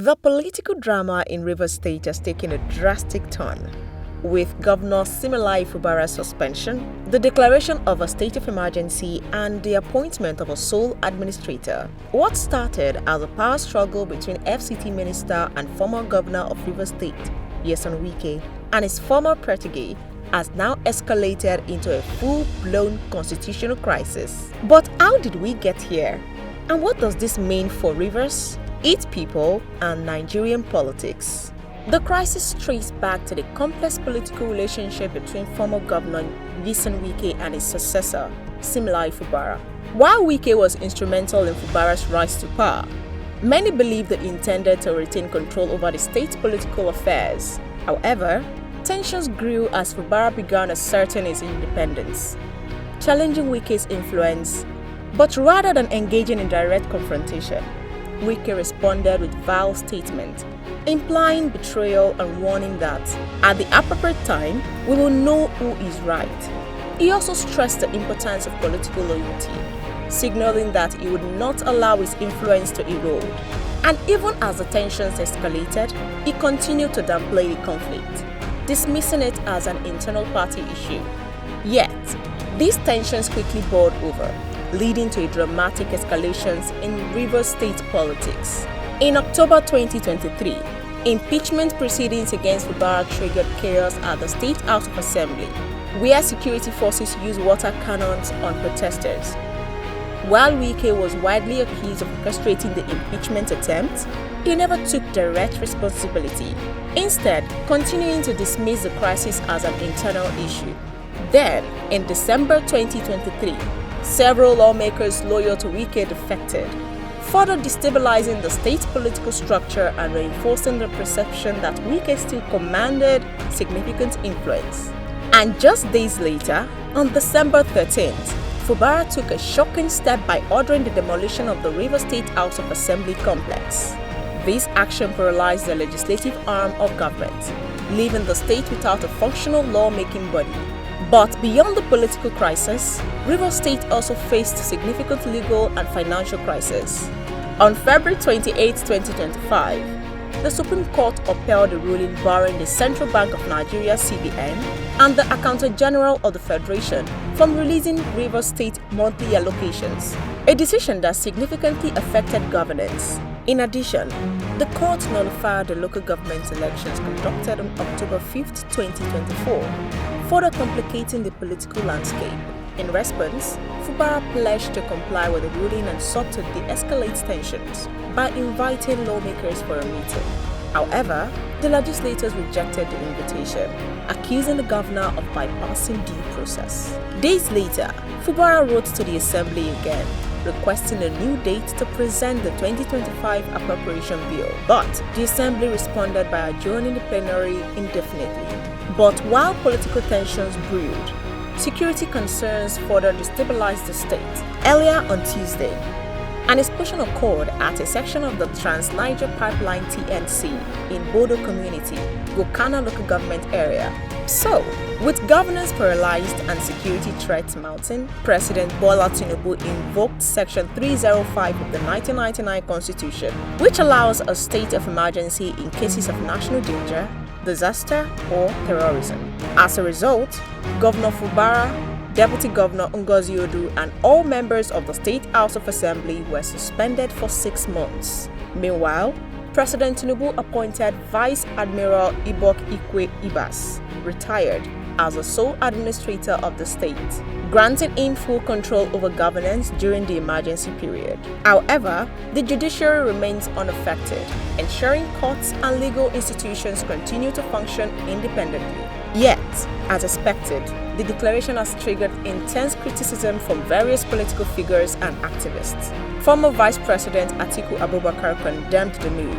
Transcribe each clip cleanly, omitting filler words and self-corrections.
The political drama in Rivers State has taken a drastic turn, with Governor Siminalayi Fubara's suspension, the declaration of a state of emergency, and the appointment of a sole administrator. What started as a power struggle between FCT minister and former governor of Rivers State, Nyesom Wike, and his former protégé has now escalated into a full-blown constitutional crisis. But how did we get here? And what does this mean for Rivers, its people, and Nigerian politics? The crisis traced back to the complex political relationship between former Governor Nyesom Wike and his successor, Siminalayi Fubara. While Wike was instrumental in Fubara's rise to power, many believed that he intended to retain control over the state's political affairs. However, tensions grew as Fubara began asserting his independence, challenging Wike's influence. But rather than engaging in direct confrontation, Wike responded with vile statements, implying betrayal and warning that, at the appropriate time, we will know who is right. He also stressed the importance of political loyalty, signaling that he would not allow his influence to erode. And even as the tensions escalated, he continued to downplay the conflict, dismissing it as an internal party issue. Yet, these tensions quickly boiled over, leading to dramatic escalations in Rivers State politics. In October 2023, impeachment proceedings against Fubara triggered chaos at the State House of Assembly, where security forces used water cannons on protesters. While Wike was widely accused of orchestrating the impeachment attempt, he never took direct responsibility, instead continuing to dismiss the crisis as an internal issue. Then, in December 2023, several lawmakers loyal to Wike defected, further destabilizing the state's political structure and reinforcing the perception that Wike still commanded significant influence. And just days later, on December 13th, Fubara took a shocking step by ordering the demolition of the Rivers State House of Assembly complex. This action paralyzed the legislative arm of government, leaving the state without a functional lawmaking body. But beyond the political crisis, Rivers State also faced significant legal and financial crisis. On February 28, 2025, the Supreme Court upheld the ruling barring the Central Bank of Nigeria (CBN) and the Accountant General of the Federation from releasing Rivers State monthly allocations, a decision that significantly affected governance. In addition, the court nullified the local government elections conducted on October 5, 2024, further complicating the political landscape. In response, Fubara pledged to comply with the ruling and sought to de-escalate tensions by inviting lawmakers for a meeting. However, the legislators rejected the invitation, accusing the governor of bypassing due process. Days later, Fubara wrote to the assembly again, requesting a new date to present the 2025 appropriation bill, but the assembly responded by adjourning the plenary indefinitely. But while political tensions brewed, security concerns further destabilized the state. Earlier on Tuesday, an explosion occurred at a section of the Trans-Niger Pipeline (TNC) in Bodo Community, Gokana local government area. So, with governance paralyzed and security threats mounting, President Bola Tinubu invoked Section 305 of the 1999 Constitution, which allows a state of emergency in cases of national danger, disaster, or terrorism. As a result, Governor Fubara, Deputy Governor Ngozi Odu, and all members of the State House of Assembly were suspended for 6 months. Meanwhile, President Tinubu appointed Vice Admiral Ibok Ikwe Ibas, retired, as the sole administrator of the state, granting him full control over governance during the emergency period. However, the judiciary remains unaffected, ensuring courts and legal institutions continue to function independently. Yet, as expected, the declaration has triggered intense criticism from various political figures and activists. Former Vice President Atiku Abubakar condemned the move,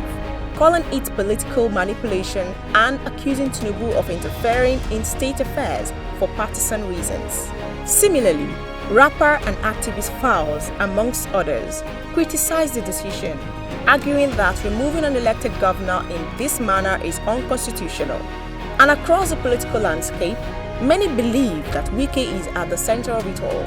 calling it political manipulation and accusing Tinubu of interfering in state affairs for partisan reasons. Similarly, rapper and activist Fowles, amongst others, criticized the decision, arguing that removing an elected governor in this manner is unconstitutional. And across the political landscape, many believe that Wike is at the center of it all.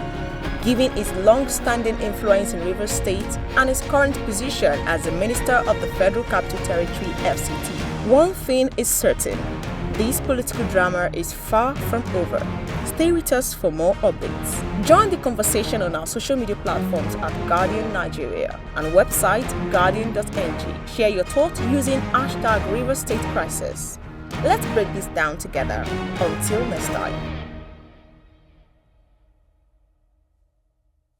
given his long-standing influence in Rivers State and his current position as the Minister of the Federal Capital Territory (FCT). One thing is certain, this political drama is far from over. Stay with us for more updates. Join the conversation on our social media platforms at Guardian Nigeria and website guardian.ng. Share your thoughts using #RiverStateCrisis. Let's break this down together. Until next time.